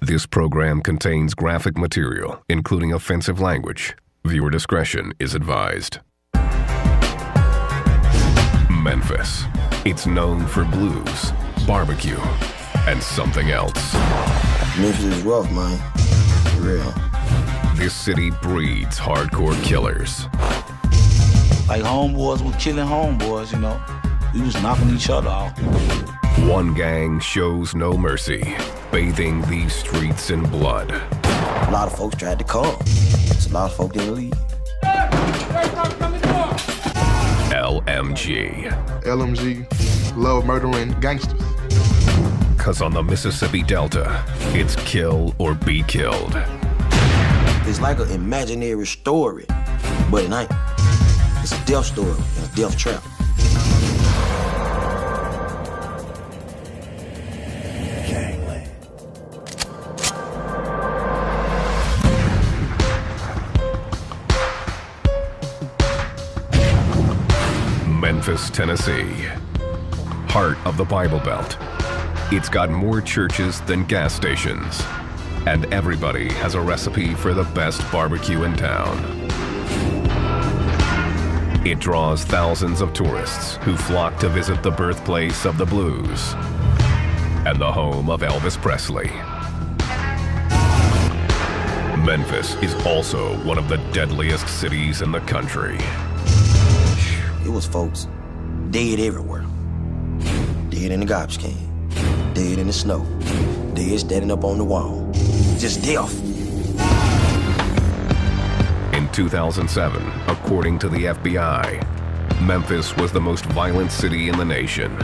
This program contains graphic material, including offensive language. Viewer discretion is advised. Memphis. It's known for blues, barbecue, and something else. Memphis is rough, man. For real. This city breeds hardcore killers. Like homeboys were killing homeboys, you know. We was knocking each other out. One gang shows no mercy, bathing these streets in blood. A lot of folks tried to come. So a lot of folks didn't leave. LMG. LMG, love murdering gangsters. Cause on the Mississippi Delta, it's kill or be killed. It's like an imaginary story, but it ain't. It's a death story and a death trap. Memphis, Tennessee, heart of the Bible Belt. It's got more churches than gas stations, and everybody has a recipe for the best barbecue in town. It draws thousands of tourists who flock to visit the birthplace of the blues and the home of Elvis Presley. Memphis is also one of the deadliest cities in the country. It was folks dead everywhere. Dead in the garbage can, dead in the snow, dead standing up on the wall. Just death. In 2007, according to the FBI, Memphis was the most violent city in the nation,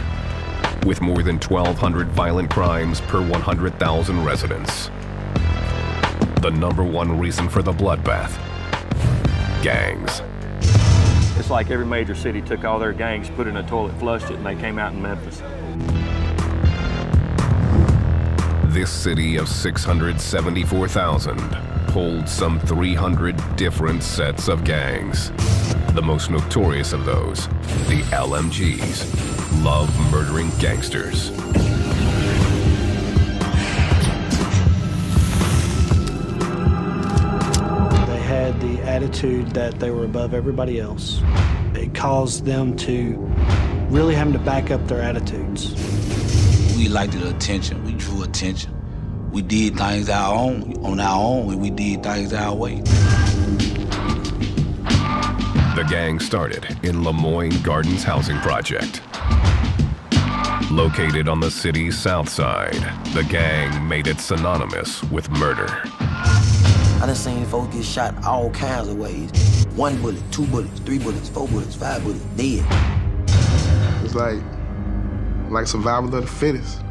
with more than 1,200 violent crimes per 100,000 residents. The #1 reason for the bloodbath: gangs. It's like every major city took all their gangs, put it in a toilet, flushed it, and they came out in Memphis. This city of 674,000 holds some 300 different sets of gangs. The most notorious of those, the LMGs, love murdering gangsters. They had the attitude that they were above everybody else. It caused them to really having to back up their attitudes. We liked the attention. We drew attention. We did things on our own, and we did things our way. The gang started in Lemoyne Gardens Housing Project. Located on the city's south side, the gang made it synonymous with murder. I done seen folks get shot all kinds of ways. 1 bullet, 2 bullets, 3 bullets, 4 bullets, 5 bullets, dead. It's like survival of the fittest.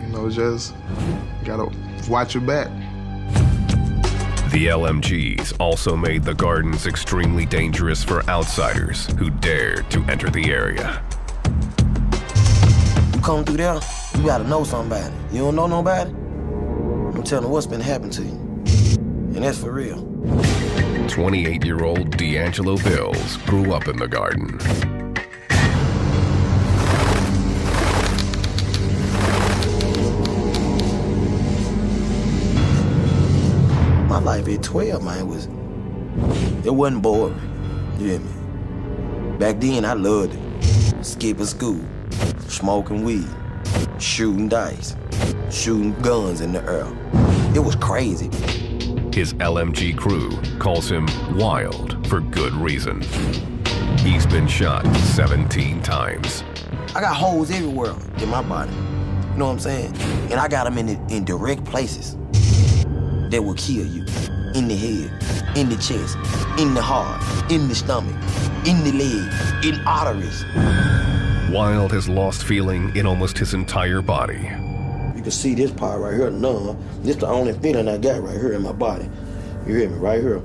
You know, just gotta watch your back. The LMGs also made the gardens extremely dangerous for outsiders who dared to enter the area. You come through there, you gotta know somebody. You don't know nobody? I'm telling you what's been happening to you. And that's for real. 28-year-old D'Angelo Bills grew up in the garden. My life at 12, man, it wasn't boring. You hear me? Back then, I loved it. Skipping school, smoking weed, shooting dice, shooting guns in the air. It was crazy. His LMG crew calls him Wild for good reason. He's been shot 17 times. I got holes everywhere in my body. You know what I'm saying? And I got them in direct places that will kill you. In the head, in the chest, in the heart, in the stomach, in the leg, in arteries. Wild has lost feeling in almost his entire body. You can see this part right here, numb. This is the only feeling I got right here in my body. You hear me? Right here.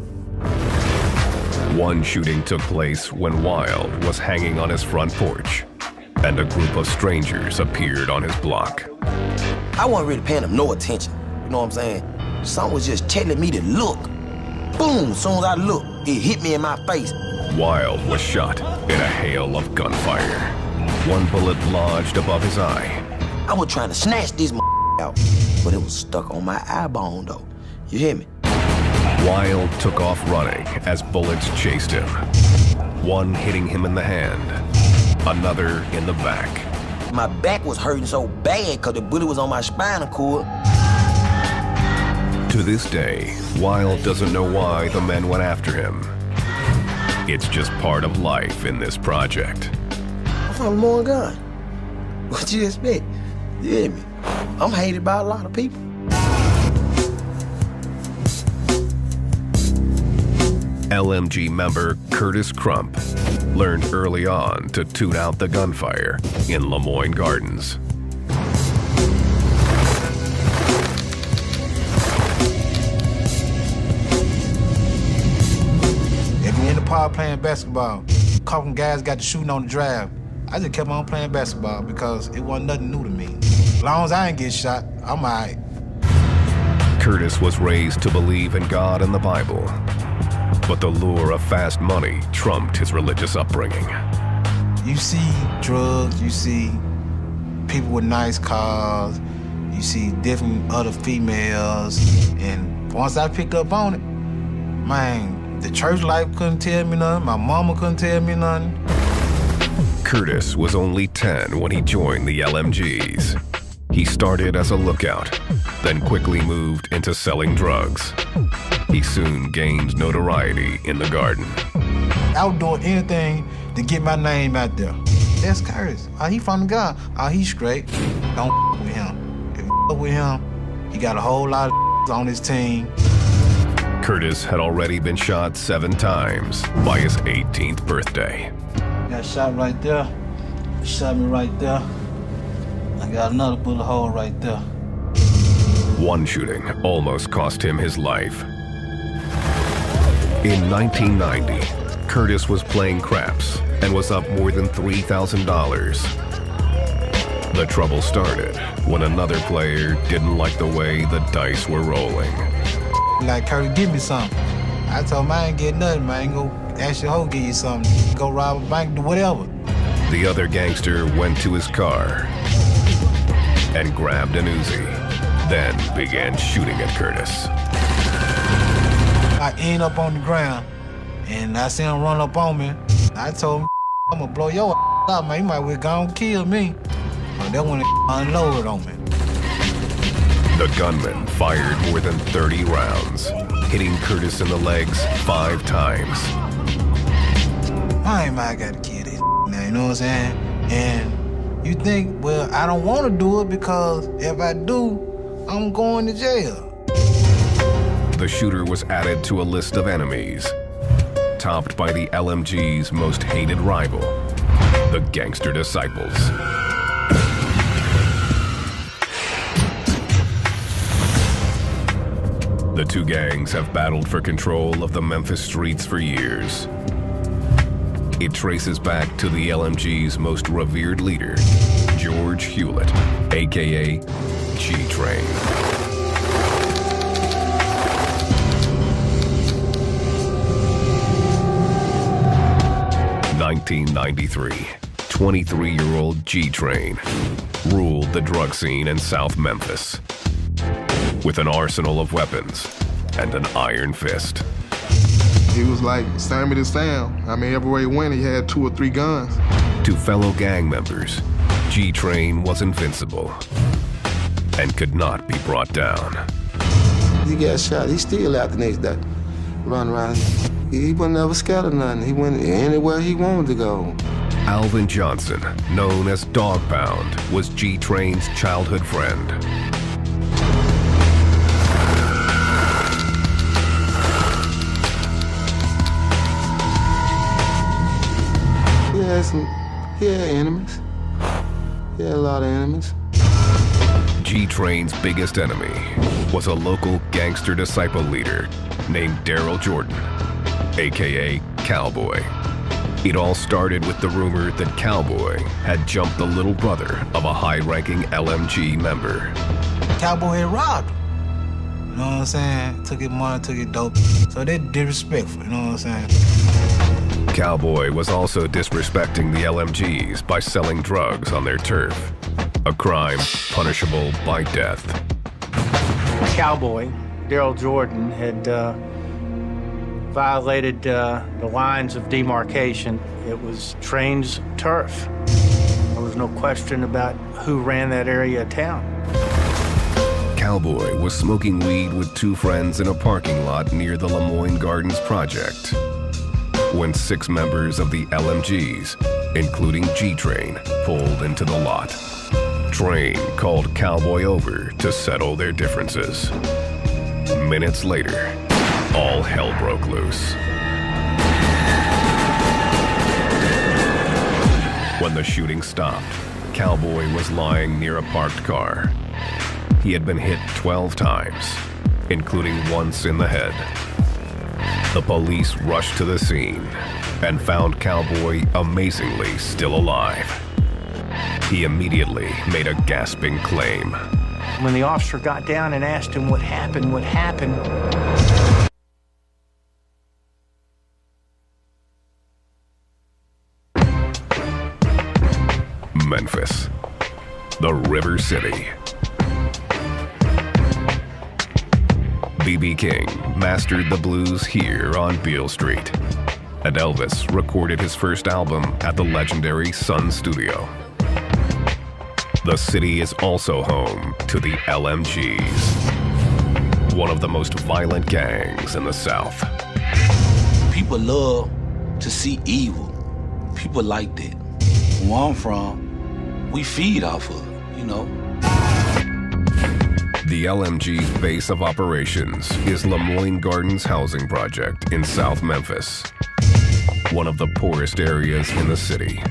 One shooting took place when Wild was hanging on his front porch, and a group of strangers appeared on his block. I wasn't really paying them no attention. You know what I'm saying? Someone was just telling me to look. Boom, as soon as I looked, it hit me in my face. Wild was shot in a hail of gunfire. One bullet lodged above his eye. I was trying to snatch this out, but it was stuck on my eye bone, though. You hear me? Wild took off running as bullets chased him. One hitting him in the hand, another in the back. My back was hurting so bad because the bullet was on my spinal cord. To this day, Wild doesn't know why the men went after him. It's just part of life in this project. I'm from more gun. What you expect? You hear me? I'm hated by a lot of people. LMG member Curtis Crump learned early on to tune out the gunfire in Lemoyne Gardens. If you're in the park playing basketball, a couple guys got to shooting on the drive, I just kept on playing basketball because it wasn't nothing new to me. As long as I ain't get shot, I'm all right. Curtis was raised to believe in God and the Bible, but the lure of fast money trumped his religious upbringing. You see drugs, you see people with nice cars, you see different other females, and once I picked up on it, man, the church life couldn't tell me nothing, my mama couldn't tell me nothing. Curtis was only 10 when he joined the LMGs. He started as a lookout, then quickly moved into selling drugs. He soon gained notoriety in the garden. I was doing anything to get my name out there. That's Curtis. Oh, he from the gun. Oh, he's straight. Don't with him. If you with him, he got a whole lot of on his team. Curtis had already been shot 7 times by his 18th birthday. Got shot right there. Shot me right there. I got another bullet hole right there. One shooting almost cost him his life. In 1990, Curtis was playing craps and was up more than $3,000. The trouble started when another player didn't like the way the dice were rolling. Like, Curtis, give me something. I told him I ain't get nothing, man. Go ask your hoe, give you something. Go rob a bank, do whatever. The other gangster went to his car and grabbed an Uzi, then began shooting at Curtis. I end up on the ground, and I see him run up on me. I told him, I'm gonna blow your up, man. You might well go and kill me. But that one unloaded on me. The gunman fired more than 30 rounds, hitting Curtis in the legs 5 times. I got to kill this now, you know what I'm saying? And you think, well, I don't want to do it because if I do, I'm going to jail. The shooter was added to a list of enemies, topped by the LMG's most hated rival, the Gangster Disciples. The two gangs have battled for control of the Memphis streets for years. It traces back to the LMG's most revered leader, George Hewlett, aka G-Train. In 1993, 23-year-old G-Train ruled the drug scene in South Memphis with an arsenal of weapons and an iron fist. He was like Sammy the Sam. I mean, everywhere he went, he had 2 or 3 guns. To fellow gang members, G-Train was invincible and could not be brought down. He got shot. He still out the next day, running around. He was never scared of nothing. He went anywhere he wanted to go. Alvin Johnson, known as Dog Pound, was G-Train's childhood friend. He had enemies. He had a lot of enemies. G-Train's biggest enemy was a local gangster disciple leader named Daryl Jordan, aka Cowboy. It all started with the rumor that Cowboy had jumped the little brother of a high-ranking LMG member. Cowboy had robbed him. You know what I'm saying? Took his money, took his dope. So they're disrespectful, you know what I'm saying? Cowboy was also disrespecting the LMGs by selling drugs on their turf. a crime punishable by death. Cowboy, Daryl Jordan, had violated the lines of demarcation. It was Train's turf. There was no question about who ran that area of town. Cowboy was smoking weed with two friends in a parking lot near the Lemoyne Gardens project when 6 members of the LMGs, including G-Train, pulled into the lot. Train called Cowboy over to settle their differences. Minutes later, all hell broke loose. When the shooting stopped, Cowboy was lying near a parked car. He had been hit 12 times, including once in the head. The police rushed to the scene and found Cowboy amazingly still alive. He immediately made a gasping claim. When the officer got down and asked him what happened, Memphis, the River City. B.B. King mastered the blues here on Beale Street, and Elvis recorded his first album at the legendary Sun Studio. The city is also home to the LMGs, one of the most violent gangs in the South. People love to see evil. People like that. Where I'm from, we feed off of it, you know. The LMG's base of operations is Lemoyne Gardens Housing Project in South Memphis, one of the poorest areas in the city.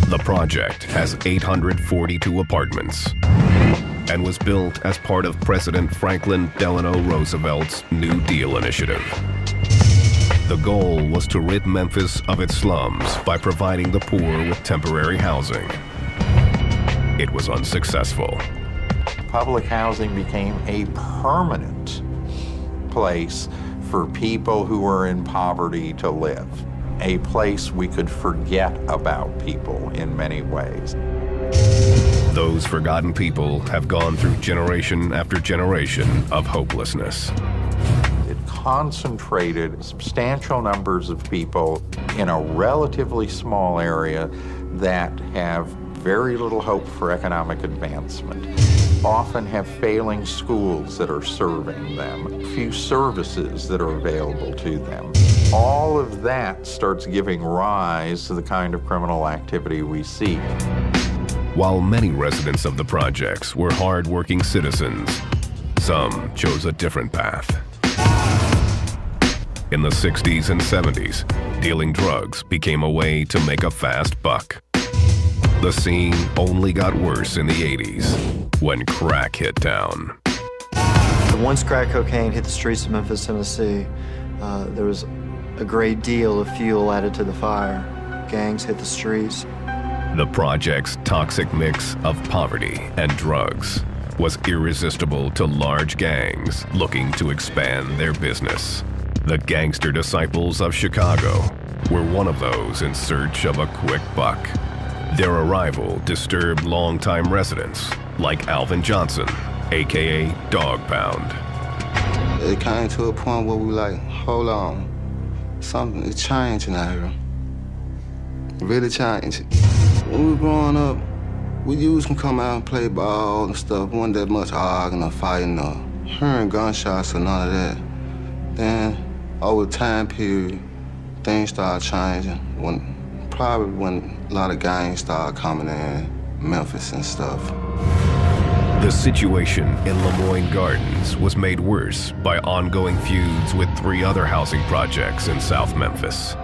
The project has 842 apartments and was built as part of President Franklin Delano Roosevelt's New Deal initiative. The goal was to rid Memphis of its slums by providing the poor with temporary housing. It was unsuccessful. Public housing became a permanent place for people who were in poverty to live, a place we could forget about people in many ways. Those forgotten people have gone through generation after generation of hopelessness. It concentrated substantial numbers of people in a relatively small area that have very little hope for economic advancement, often have failing schools that are serving them, few services that are available to them. All of that starts giving rise to the kind of criminal activity we see. While many residents of the projects were hard-working citizens, some chose a different path. In the 60s and 70s, dealing drugs became a way to make a fast buck. The scene only got worse in the 80s when crack hit town. Once crack cocaine hit the streets of Memphis, Tennessee, there was a great deal of fuel added to the fire. Gangs hit the streets. The project's toxic mix of poverty and drugs was irresistible to large gangs looking to expand their business. The Gangster Disciples of Chicago were one of those in search of a quick buck. Their arrival disturbed longtime residents like Alvin Johnson, a.k.a. Dog Pound. It came to a point where we like, hold on, something is changing out here. Really changing. When we were growing up, we used to come out and play ball and stuff. Wasn't that much arguing or fighting or hearing gunshots or none of that. Then, over the time period, things started changing. Probably when a lot of gangs started coming in, Memphis and stuff. The situation in Lemoyne Gardens was made worse by ongoing feuds with 3 other housing projects in South Memphis.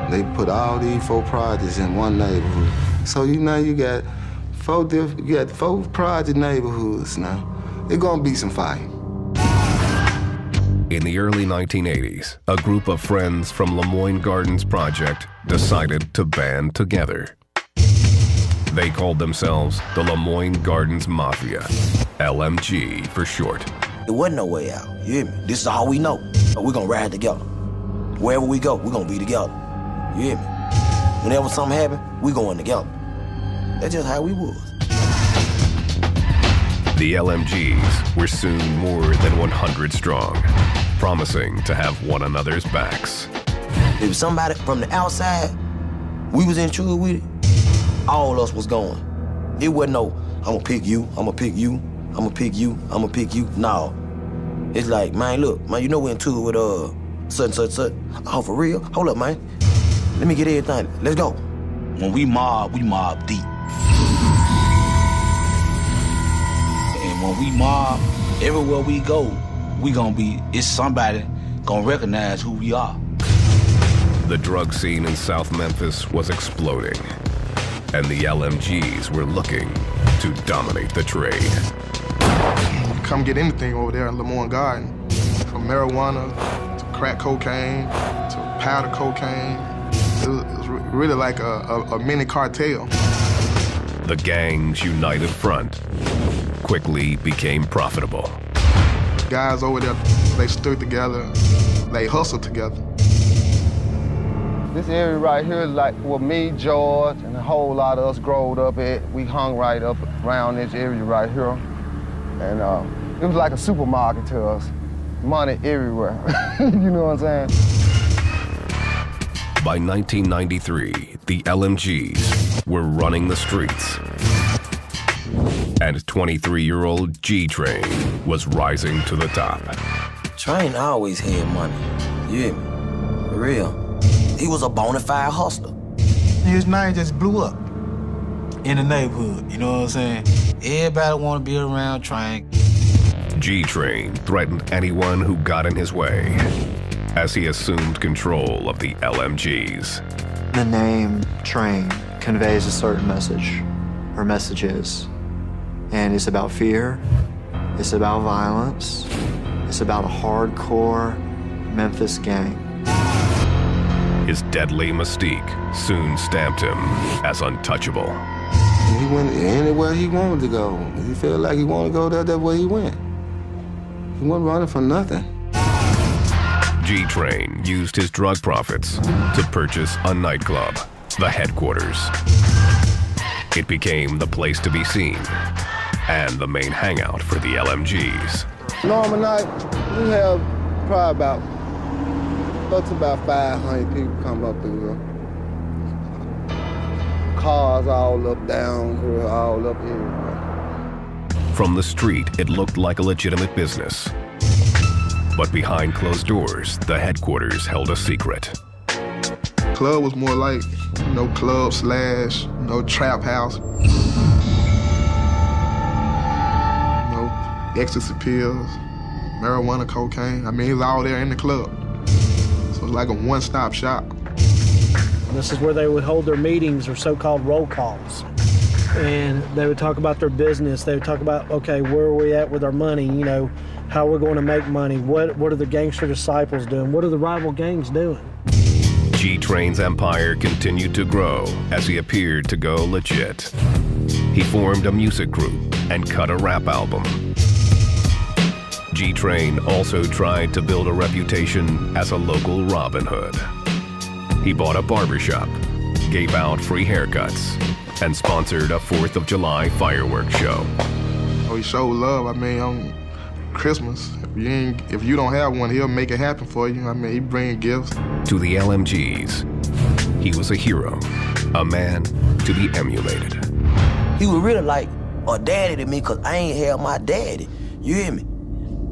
They put all these 4 projects in one neighborhood. So you got 4 project neighborhoods now. It's gonna be some fighting. In the early 1980s, a group of friends from Lemoyne Gardens Project decided to band together. They called themselves the Lemoyne Gardens Mafia, LMG for short. There wasn't no way out, you hear me? This is all we know. We're gonna ride together. Wherever we go, we're gonna be together. You hear me? Whenever something happens, we going together. That's just how we was. The LMGs were soon more than 100 strong, promising to have one another's backs. If somebody from the outside, we was in trouble with it, all of us was going. It wasn't no, I'm gonna pick you, I'm gonna pick you, I'm gonna pick you, I'm gonna pick you. No. It's like, man, look, man, you know we're in trouble with such. Oh, for real? Hold up, man. Let me get everything. Let's go. When we mob deep. And when we mob, everywhere we go, it's somebody gonna recognize who we are. The drug scene in South Memphis was exploding, and the LMGs were looking to dominate the trade. You come get anything over there in Lemoyne Garden, from marijuana to crack cocaine to powder cocaine. It was really like a mini cartel. The gang's united front quickly became profitable. Guys over there, they stood together, they hustled together. This area right here is like where me, George, and a whole lot of us growed up at. We hung right up around this area right here. And it was like a supermarket to us. Money everywhere, you know what I'm saying? By 1993, the LMGs were running the streets. And 23-year-old G-Train was rising to the top. Train always had money. You hear me? For real. He was a bona fide hustler. His name just blew up in the neighborhood, you know what I'm saying? Everybody want to be around Train. G-Train threatened anyone who got in his way as he assumed control of the LMGs. The name Train conveys a certain message, or messages. And it's about fear, it's about violence, it's about a hardcore Memphis gang. His deadly mystique soon stamped him as untouchable. He went anywhere he wanted to go. He felt like he wanted to go there, that's where he went. He wasn't running for nothing. G-Train used his drug profits to purchase a nightclub, the Headquarters. It became the place to be seen and the main hangout for the LMGs. Normal night, we have probably up to about 500 people come up through here. Cars all up, down here, all up here. From the street, it looked like a legitimate business. But behind closed doors, the Headquarters held a secret. Club was more like, club slash, trap house. Ecstasy pills, marijuana, cocaine. I mean, it's all there in the club. So it's like a one-stop shop. This is where they would hold their meetings or so-called roll calls. And they would talk about their business. They would talk about, okay, where are we at with our money? How we're going to make money. What are the gangster disciples doing? What are the rival gangs doing? G-Train's empire continued to grow as he appeared to go legit. He formed a music group and cut a rap album. G-Train also tried to build a reputation as a local Robin Hood. He bought a barbershop, gave out free haircuts, and sponsored a 4th of July fireworks show. He showed love, on Christmas. If you don't have one, he'll make it happen for you. He bring gifts. To the LMGs, he was a hero, a man to be emulated. He was really like a daddy to me because I ain't had my daddy. You hear me?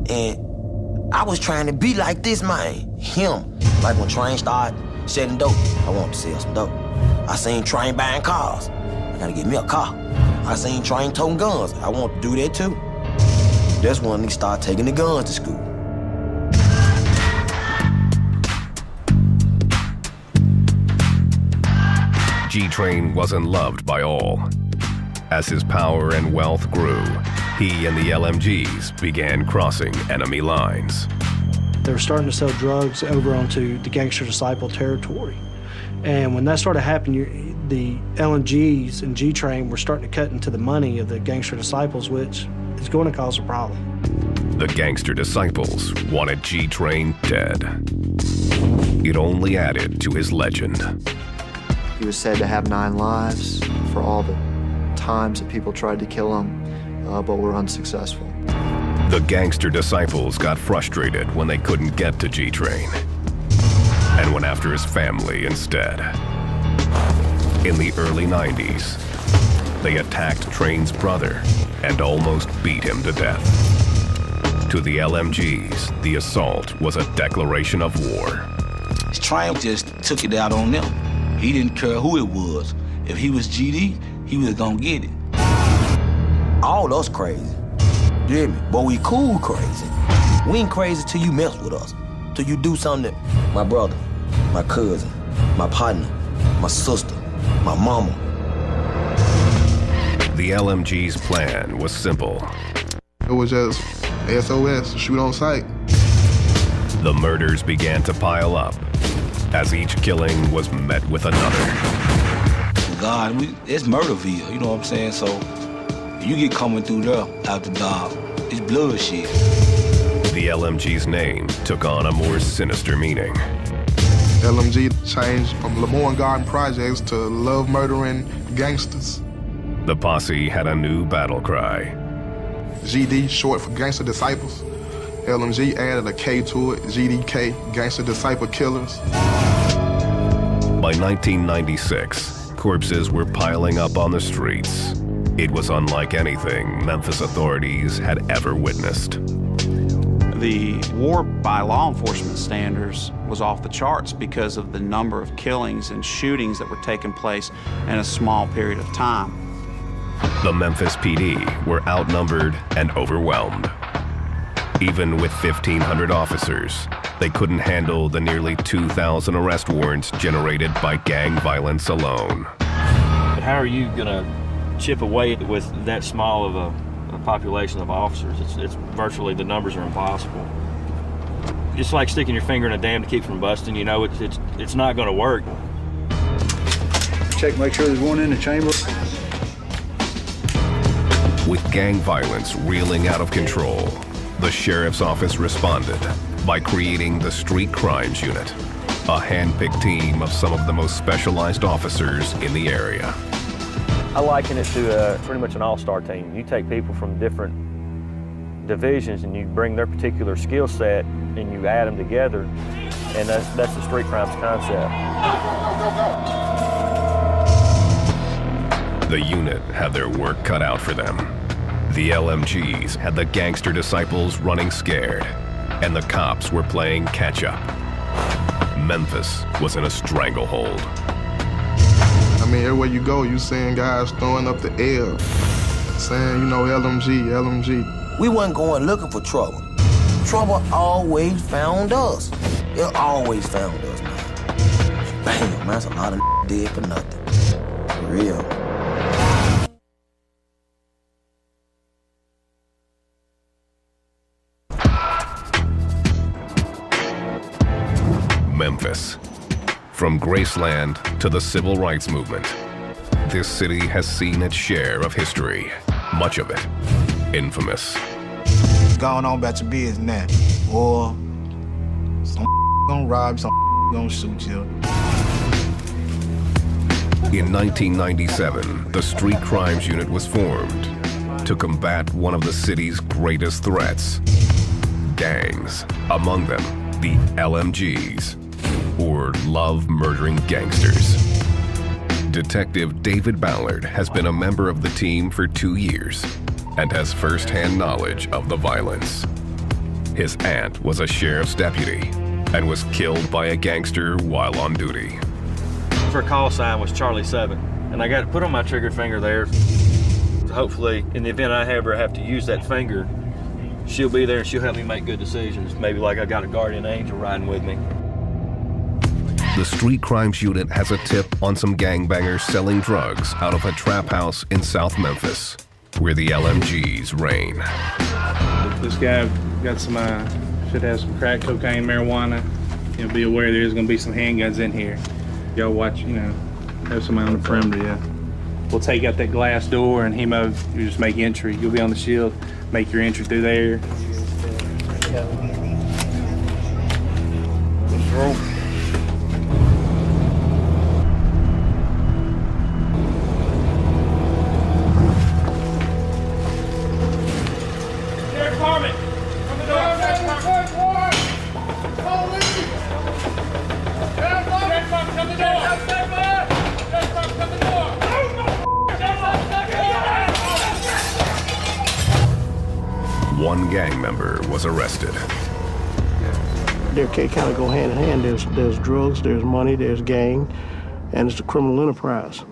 And I was trying to be like this man, him. Like when Train started selling dope, I wanted to sell some dope. I seen Train buying cars. I gotta get me a car. I seen Train toting guns. I want to do that too. That's when he started taking the guns to school. G-Train wasn't loved by all. As his power and wealth grew, he and the LMGs began crossing enemy lines. They were starting to sell drugs over onto the gangster disciple territory. And when that started happening, the LMGs and G-Train were starting to cut into the money of the gangster disciples, which is going to cause a problem. The gangster disciples wanted G-Train dead. It only added to his legend. He was said to have 9 lives for all the times that people tried to kill him, but were unsuccessful. The gangster disciples got frustrated when they couldn't get to G-Train and went after his family instead. In the early 90s, they attacked Train's brother and almost beat him to death. To the LMGs, the assault was a declaration of war. Train just took it out on them. He didn't care who it was. If he was GD, he was gonna get it. All us crazy. You hear me? But we cool crazy. We ain't crazy till you mess with us. Till you do something that my brother, my cousin, my partner, my sister, my mama. The LMG's plan was simple. It was just SOS, shoot on sight. The murders began to pile up as each killing was met with another. God, it's Murderville, you know what I'm saying? So you get coming through there after dark, it's bloodshed. The LMG's name took on a more sinister meaning. LMG changed from Lemoyne Garden Projects to Love Murdering Gangsters. The posse had a new battle cry. GD, short for Gangster Disciples. LMG added a K to it, GDK, Gangster Disciple Killers. By 1996, corpses were piling up on the streets. It was unlike anything Memphis authorities had ever witnessed. The war by law enforcement standards was off the charts because of the number of killings and shootings that were taking place in a small period of time. The Memphis PD were outnumbered and overwhelmed. Even with 1,500 officers, they couldn't handle the nearly 2,000 arrest warrants generated by gang violence alone. But how are you gonna chip away with that small of a population of officers? It's virtually, the numbers are impossible. It's like sticking your finger in a dam to keep from busting. You know, it's not gonna work. Check, make sure there's one in the chamber. With gang violence reeling out of control, the sheriff's office responded by creating the Street Crimes Unit, a hand-picked team of some of the most specialized officers in the area. I liken it to pretty much an all-star team. You take people from different divisions and you bring their particular skill set and you add them together, and that's the street crimes concept. The unit had their work cut out for them. The LMGs had the gangster disciples running scared, and the cops were playing catch-up. Memphis was in a stranglehold. I mean, everywhere you go, you seeing guys throwing up the L, saying, you know, LMG, LMG. We wasn't going looking for trouble. Trouble always found us. It always found us, man. Damn, man, that's a lot of dead for nothing. For real. Memphis. From Graceland to the Civil Rights Movement, this city has seen its share of history, much of it infamous. Going on about your business now, or some gonna rob you, some gonna shoot you. In 1997, the Street Crimes Unit was formed to combat one of the city's greatest threats, gangs, among them the LMGs, or Love Murdering Gangsters. Detective David Ballard has been a member of the team for 2 years and has first-hand knowledge of the violence. His aunt was a sheriff's deputy and was killed by a gangster while on duty. Her call sign was Charlie 7, and I got to put on my trigger finger there. Hopefully, in the event I ever have to use that finger, she'll be there and she'll help me make good decisions. Maybe like I got a guardian angel riding with me. The Street Crimes Unit has a tip on some gangbangers selling drugs out of a trap house in South Memphis, where the LMGs reign. This guy got some, should have some crack cocaine, marijuana. You'll be aware there's gonna be some handguns in here. Y'all watch, you know, have somebody on the perimeter, yeah. We'll take out that glass door and Hemo, you just make entry. You'll be on the shield, make your entry through there. Let's roll. one gang member was arrested. They kind of go hand in hand. There's drugs, there's money, there's gang, and it's a criminal enterprise.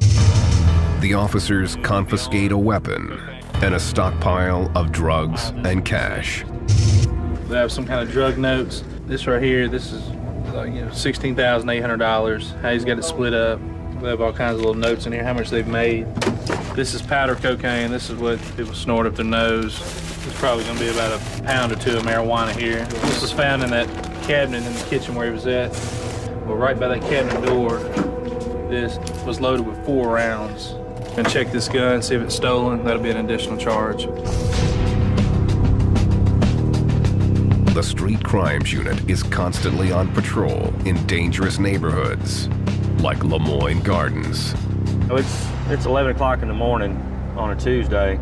The officers confiscate a weapon and a stockpile of drugs and cash. They have some kind of drug notes. This right here, this is $16,800. How he's got it split up. They have all kinds of little notes in here, how much they've made. This is powder cocaine. This is what people snort up their nose. There's probably going to be about a pound or two of marijuana here. This was found in that cabinet in the kitchen where he was at. Well, right by that cabinet door, this was loaded with 4 rounds. And check this gun, see if it's stolen. That'll be an additional charge. The Street Crimes Unit is constantly on patrol in dangerous neighborhoods like Lemoyne Gardens. It's 11 o'clock in the morning on a Tuesday.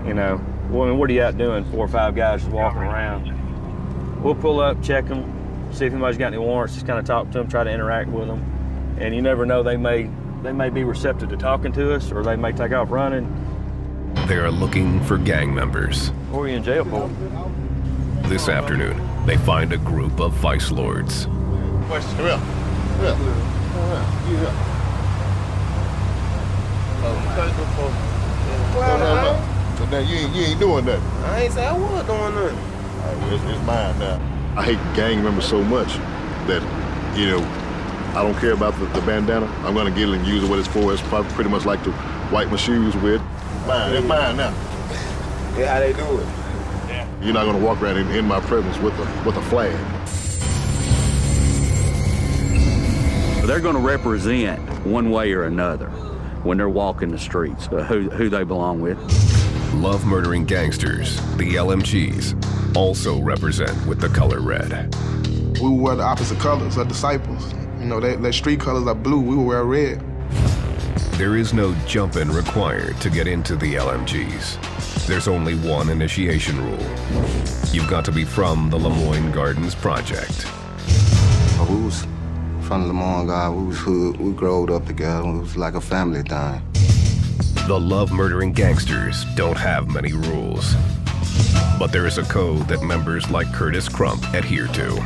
You know, what are you out doing? 4 or 5 guys just walking around. We'll pull up, check them, see if anybody's got any warrants, just kind of talk to them, try to interact with them. And you never know, they may be receptive to talking to us, or they may take off running. They are looking for gang members. What were you in jail for? This afternoon, they find a group of vice lords. Question. Come here. So now you ain't doing nothing. I ain't say I was doing nothing. All right, well, it's mine now. I hate gang members so much that, I don't care about the bandana. I'm gonna get it and use it what it's for. It's probably pretty much like to wipe my shoes with. It's mine now. Yeah, how they do it? Yeah. You're not gonna walk around in my presence with a flag. They're gonna represent one way or another when they're walking the streets, who they belong with. Love murdering gangsters, the LMGs, also represent with the color red. We will wear the opposite colors of disciples. Their street colors are blue, we will wear red. There is no jump-in required to get into the LMGs. There's only one initiation rule. You've got to be from the Lemoyne Gardens Project. We was from Lemoyne Gardens, we was hood, we growed up together, it was like a family thing. The love-murdering gangsters don't have many rules. But there is a code that members like Curtis Crump adhere to.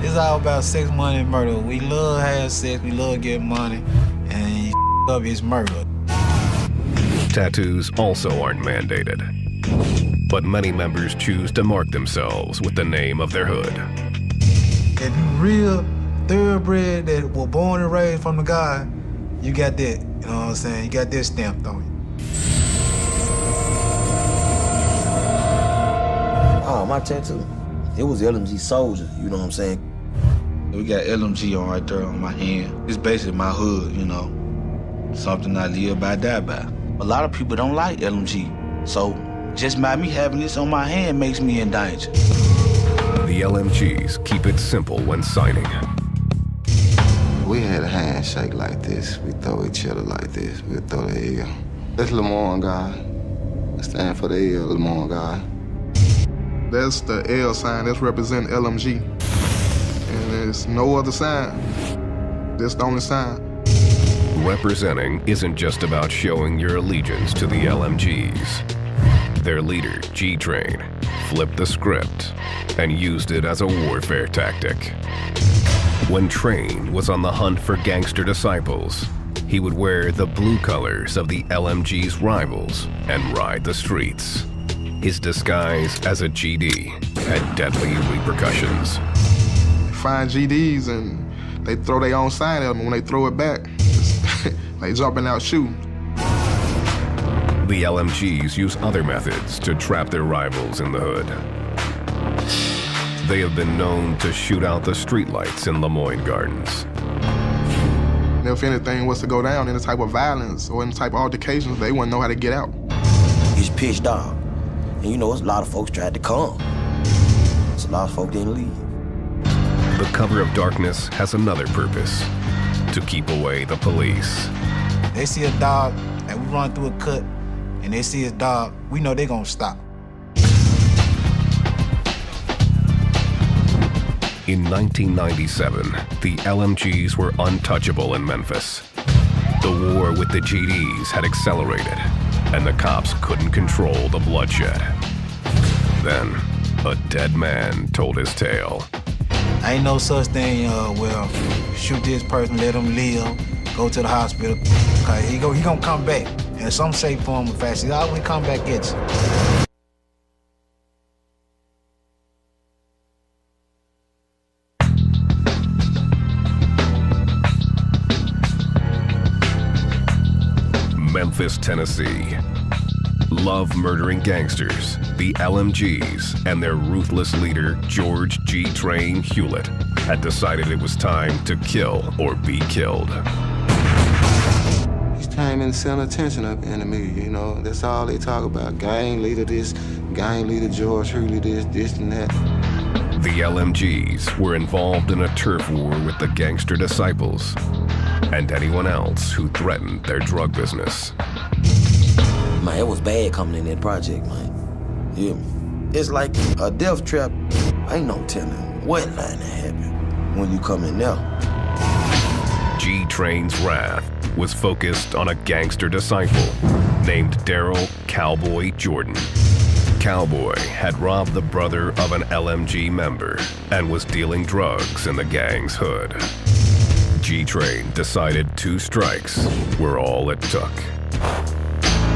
It's all about sex, money, and murder. We love having sex, we love getting money, and up is murder. Tattoos also aren't mandated. But many members choose to mark themselves with the name of their hood. If you real thoroughbred that were born and raised from the God, you got that, you know what I'm saying? You got that stamped on you. Oh, my tattoo. It was LMG Soldier, you know what I'm saying? We got LMG on right there on my hand. It's basically my hood, something I live by, die by. A lot of people don't like LMG, so just by me having this on my hand makes me in danger. The LMGs keep it simple when signing. We had a handshake like this. We throw each other like this. We throw the L. That's Lemoyne guy. I stand for the L, Lemoyne guy. That's the L sign. That's represent LMG. And there's no other sign. That's the only sign. Representing isn't just about showing your allegiance to the LMGs. Their leader, G-Train, flipped the script and used it as a warfare tactic. When Train was on the hunt for gangster disciples, he would wear the blue colors of the LMG's rivals and ride the streets. His disguise as a GD had deadly repercussions. Find GDs and they throw their own sign at them. When they throw it back, they jumping out shooting. The LMGs use other methods to trap their rivals in the hood. They have been known to shoot out the streetlights in Lemoyne Gardens. If anything was to go down, any type of violence or any type of altercations, they wouldn't know how to get out. It's pitch dark. And a lot of folks tried to come. So a lot of folks didn't leave. The cover of darkness has another purpose: to keep away the police. They see a dog, and we run through a cut, and they see his dog, we know they're gonna stop. In 1997, the LMGs were untouchable in Memphis. The war with the GDs had accelerated, and the cops couldn't control the bloodshed. Then, a dead man told his tale. Ain't no such thing, well, shoot this person, let him live, go to the hospital, cause he gonna come back. In some shape, form, or fashion, he always come back at you. Memphis, Tennessee. Love murdering gangsters, the LMGs, and their ruthless leader, George G. Train Hewlett, had decided it was time to kill or be killed. Each time in center attention up in the media, you know, that's all they talk about. Gang leader this, gang leader George Hewlett this and that. The LMGs were involved in a turf war with the gangster disciples and anyone else who threatened their drug business. Man, it was bad coming in that project, man. You hear me? It's like a death trap. Ain't no telling what line to happen when you come in there. G-Train's wrath was focused on a gangster disciple named Daryl Cowboy Jordan. Cowboy had robbed the brother of an LMG member and was dealing drugs in the gang's hood. G-Train decided 2 strikes were all it took.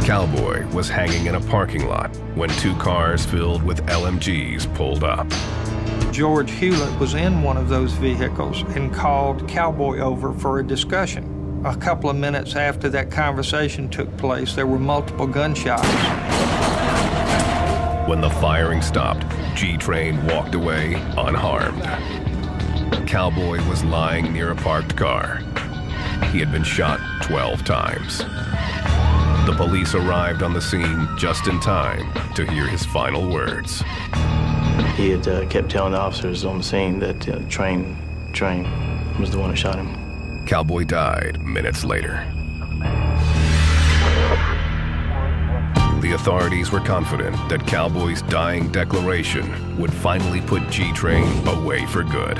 Cowboy was hanging in a parking lot when 2 cars filled with LMGs pulled up. George Hewlett was in one of those vehicles and called Cowboy over for a discussion. A couple of minutes after that conversation took place, there were multiple gunshots. When the firing stopped, G-Train walked away unharmed. Cowboy was lying near a parked car. He had been shot 12 times. The police arrived on the scene just in time to hear his final words. He had kept telling the officers on the scene that Train was the one who shot him. Cowboy died minutes later. The authorities were confident that Cowboy's dying declaration would finally put G-Train away for good.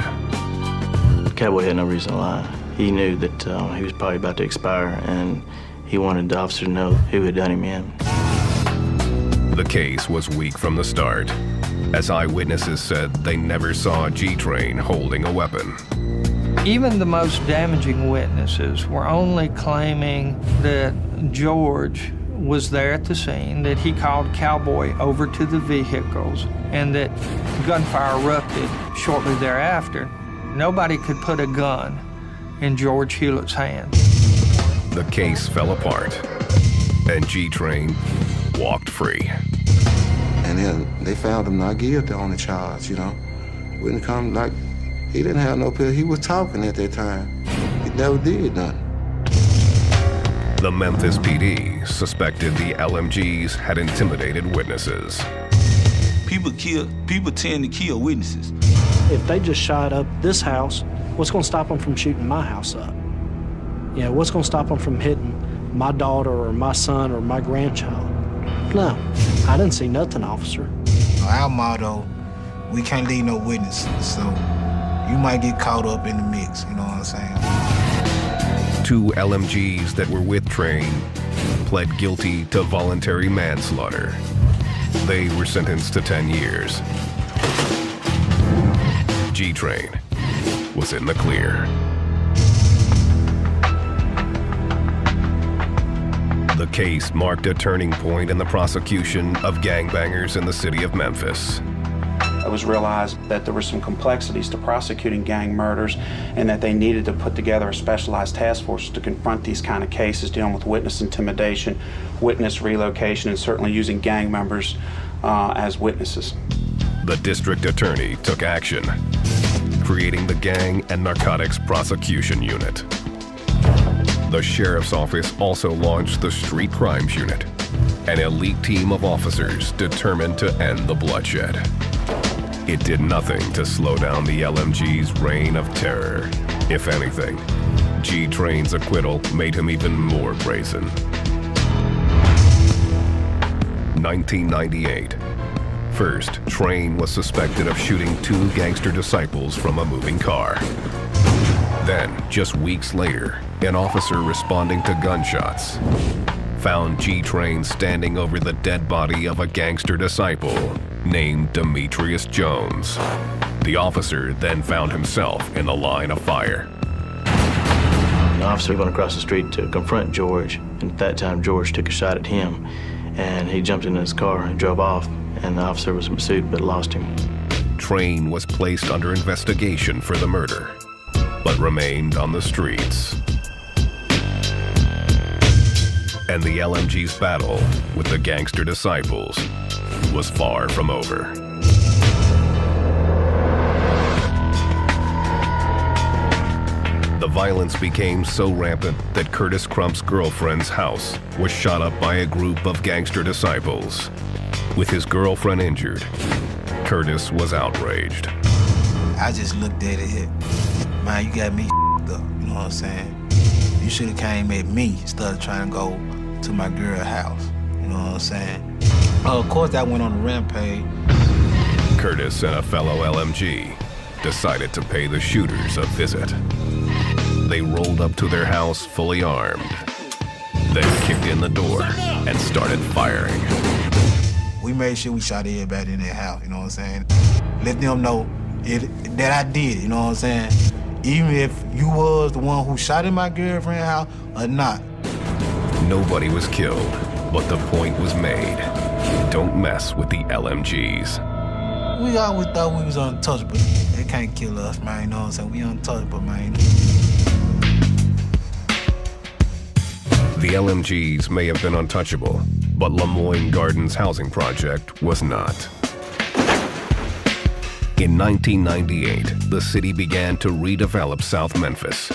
Cowboy had no reason to lie. He knew that he was probably about to expire, and he wanted the officer to know who had done him in. The case was weak from the start, as eyewitnesses said they never saw G-Train holding a weapon. Even the most damaging witnesses were only claiming that George was there at the scene, that he called Cowboy over to the vehicles, and that gunfire erupted shortly thereafter. Nobody could put a gun in George Hewlett's hand. The case fell apart, and G-Train walked free. And then they found him not guilty on the charge, you know. Wouldn't come like, he didn't have no pill. He was talking at that time. He never did nothing. The Memphis PD suspected the LMGs had intimidated witnesses. People tend to kill witnesses. If they just shot up this house, what's going to stop them from shooting my house up? You know, what's going to stop them from hitting my daughter or my son or my grandchild? No, I didn't see nothing, officer. Our motto, we can't leave no witnesses, so you might get caught up in the mix, you know what I'm saying? 2 LMGs that were with Train pled guilty to voluntary manslaughter. They were sentenced to 10 years. G-Train was in the clear. The case marked a turning point in the prosecution of gangbangers in the city of Memphis. It was realized that there were some complexities to prosecuting gang murders and that they needed to put together a specialized task force to confront these kind of cases dealing with witness intimidation, witness relocation, and certainly using gang members as witnesses. The district attorney took action, creating the Gang and Narcotics Prosecution Unit. The sheriff's office also launched the Street Crimes Unit, an elite team of officers determined to end the bloodshed. It did nothing to slow down the LMG's reign of terror. If anything, G-Train's acquittal made him even more brazen. 1998. First, Train was suspected of shooting 2 gangster disciples from a moving car. Then, just weeks later, an officer responding to gunshots found G-Train standing over the dead body of a gangster disciple named Demetrius Jones. The officer then found himself in the line of fire. The officer went across the street to confront George, and at that time George took a shot at him, and he jumped in his car and drove off, and the officer was pursued but lost him. Train was placed under investigation for the murder, but remained on the streets. And the LMG's battle with the gangster disciples was far from over. The violence became so rampant that Curtis Crump's girlfriend's house was shot up by a group of gangster disciples. With his girlfriend injured, Curtis was outraged. I just looked at it, man, you got me up, you know what I'm saying? You should have came at me instead of trying to go to my girl's house, you know what I'm saying? Of course, I went on a rampage. Curtis and a fellow LMG decided to pay the shooters a visit. They rolled up to their house fully armed, then kicked in the door and started firing. We made sure we shot everybody in their house, you know what I'm saying? Let them know that I did, you know what I'm saying? Even if you was the one who shot in my girlfriend's house or not. Nobody was killed, but the point was made. Don't mess with the LMGs. We always thought we was untouchable. They can't kill us, man, you know what I'm saying? We untouchable, man. The LMGs may have been untouchable, but Lemoyne Gardens housing project was not. In 1998, the city began to redevelop South Memphis.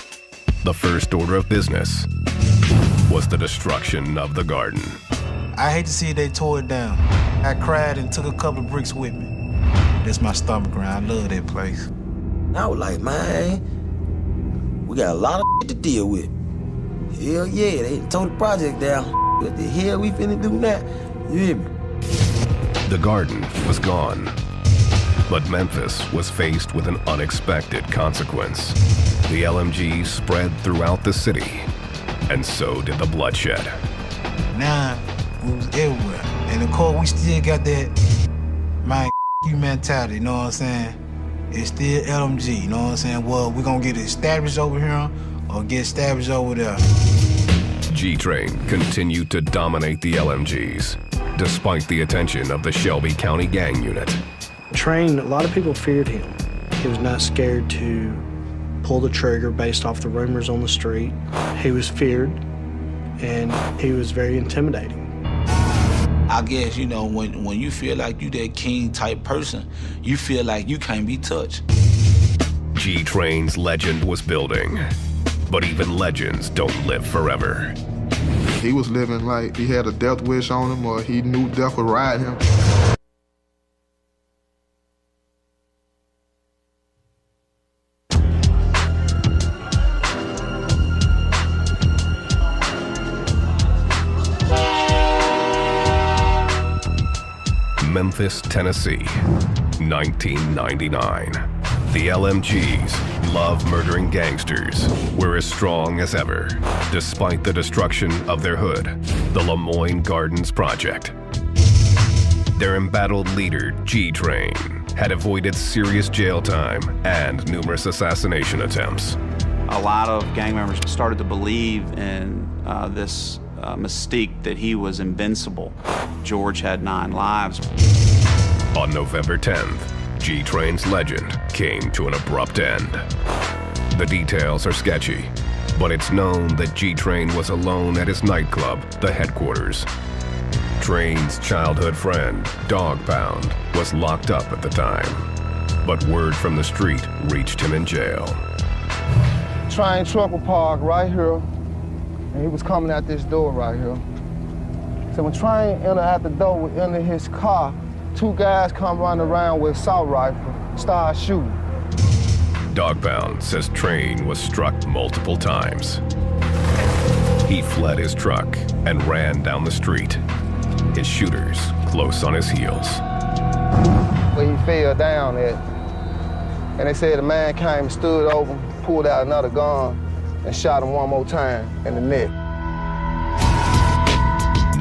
The first order of business was the destruction of the garden. I hate to see they tore it down. I cried and took a couple of bricks with me. That's my stomach ground. I love that place. I was like, man, we got a lot of shit to deal with. Hell yeah, they tore the project down. What the hell we finna do now? You hear me? The garden was gone, but Memphis was faced with an unexpected consequence. The LMGs spread throughout the city, and so did the bloodshed. Now, we was everywhere. And of course, we still got that, man, you mentality, you know what I'm saying? It's still LMG, you know what I'm saying? Well, we're gonna get established over here or get established over there. G-Train continued to dominate the LMGs, despite the attention of the Shelby County Gang Unit. Train, a lot of people feared him. He was not scared to pull the trigger based off the rumors on the street. He was feared, and he was very intimidating. I guess, you know, when you feel like you that king type person, you feel like you can't be touched. G-Train's legend was building, but even legends don't live forever. He was living like he had a death wish on him, or he knew death would ride him. Memphis, Tennessee, 1999. The LMGs, love murdering gangsters, were as strong as ever, despite the destruction of their hood, the Lemoyne Gardens Project. Their embattled leader, G-Train, had avoided serious jail time and numerous assassination attempts. A lot of gang members started to believe in this mystique that he was invincible. George had 9 lives. On November 10th, G-Train's legend came to an abrupt end. The details are sketchy, but it's known that G-Train was alone at his nightclub, the Headquarters. Train's childhood friend, Dog Pound, was locked up at the time, but word from the street reached him in jail. Train truck was parked right here, and he was coming out this door right here. So when Train entered out the door, we entered his car, 2 guys come running around with assault rifle, start shooting. Dog Pound says Train was struck multiple times. He fled his truck and ran down the street, his shooters close on his heels. Where he fell down at, and they said a man came and stood over him, pulled out another gun, and shot him one more time in the neck.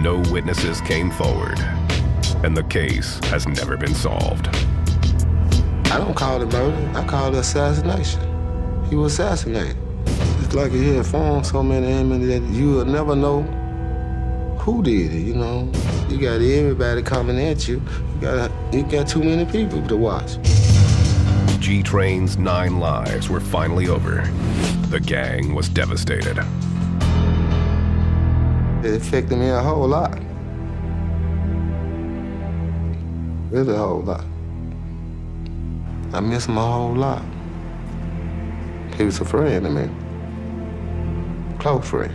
No witnesses came forward, and the case has never been solved. I don't call it murder, I call it assassination. He was assassinated. It's like he had formed so many enemies that you will never know who did it, you know? You got everybody coming at you. You got too many people to watch. G-Train's 9 lives were finally over. The gang was devastated. It affected me a whole lot. Really a whole lot. I miss him a whole lot. He was a friend to me. Close friend.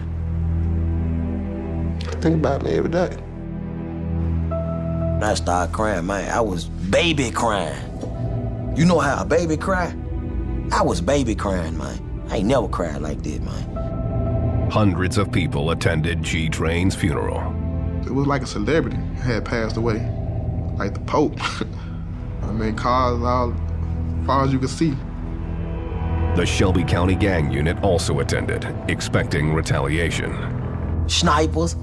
Think about me every day. I started crying, man. I was baby crying. You know how a baby cry? I was baby crying, man. I ain't never cried like that, man. Hundreds of people attended G-Train's funeral. It was like a celebrity had passed away, like the Pope. I mean, cars all as far as you could see. The Shelby County Gang Unit also attended, expecting retaliation. Snipers,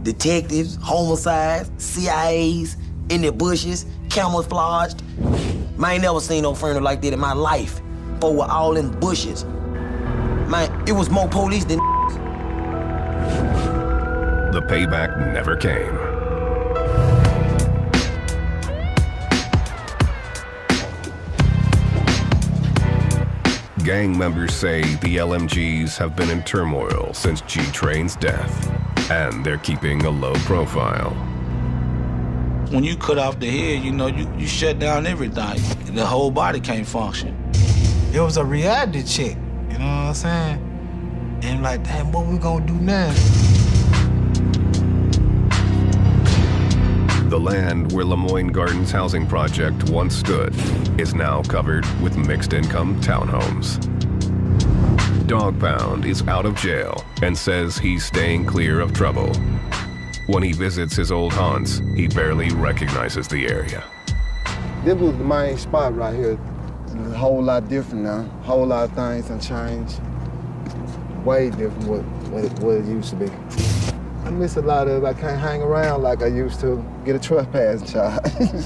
detectives, homicides, CIAs, in the bushes, camouflaged. Man, I ain't never seen no funeral like that in my life. But we're all in bushes. Man, it was more police than The payback never came. Gang members say the LMGs have been in turmoil since G-Train's death, and they're keeping a low profile. When you cut off the head, you know, you shut down everything. The whole body can't function. It was a reality check, you know what I'm saying? And like, damn, what we gonna do now? The land where Lemoyne Gardens housing project once stood is now covered with mixed-income townhomes. Dog Pound is out of jail and says he's staying clear of trouble. When he visits his old haunts, he barely recognizes the area. This was the main spot right here. It's a whole lot different now. A whole lot of things have changed. Way different what it used to be. I miss a lot of it. I can't hang around like I used to. Get a trespassing charge.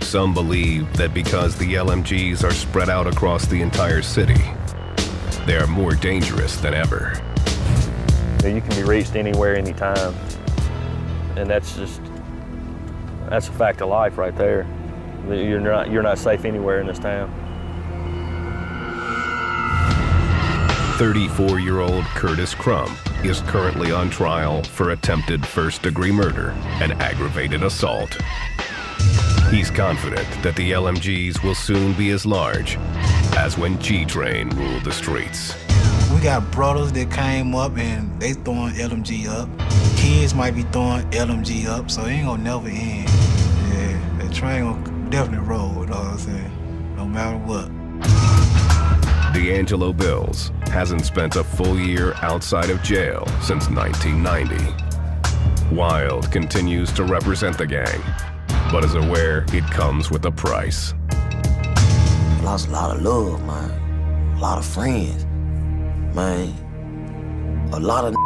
Some believe that because the LMGs are spread out across the entire city, they are more dangerous than ever. You can be reached anywhere, anytime. And that's a fact of life right there. You're not safe anywhere in this town. 34-year-old Curtis Crump is currently on trial for attempted first-degree murder and aggravated assault. He's confident that the LMGs will soon be as large as when G-Train ruled the streets. We got brothers that came up and they throwing LMG up. Kids might be throwing LMG up, so it ain't gonna never end. Yeah, that train gonna definitely roll, you know what I'm saying? No matter what. D'Angelo Bills hasn't spent a full year outside of jail since 1990. Wild continues to represent the gang, but is aware it comes with a price. I lost a lot of love, man. A lot of friends. Man, a lot of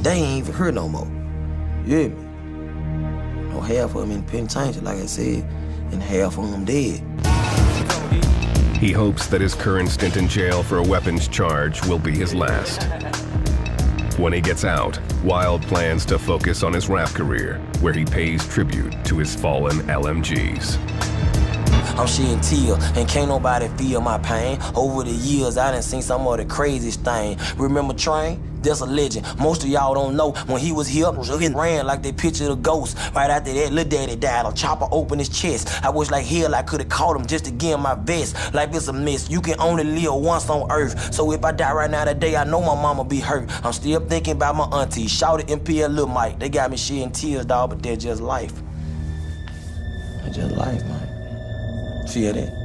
they ain't even here no more. You hear me? No, half of them in the penitentiary, like I said, and half of them dead. He hopes that his current stint in jail for a weapons charge will be his last. When he gets out, Wild plans to focus on his rap career, where he pays tribute to his fallen LMGs. I'm shedding tears, and can't nobody feel my pain. Over the years, I done seen some of the craziest thing. Remember Train? That's a legend. Most of y'all don't know. When he was here, he ran like they pictured a ghost. Right after that, Lil Daddy died. A chopper opened his chest. I wish like hell I could've caught him just to give him my best. Life is a mess. You can only live once on earth. So if I die right now today, I know my mama be hurt. I'm still thinking about my auntie. Shouted MP and Lil Mike. They got me shedding tears, dog, but they're just life. They're just life, man. Feel that?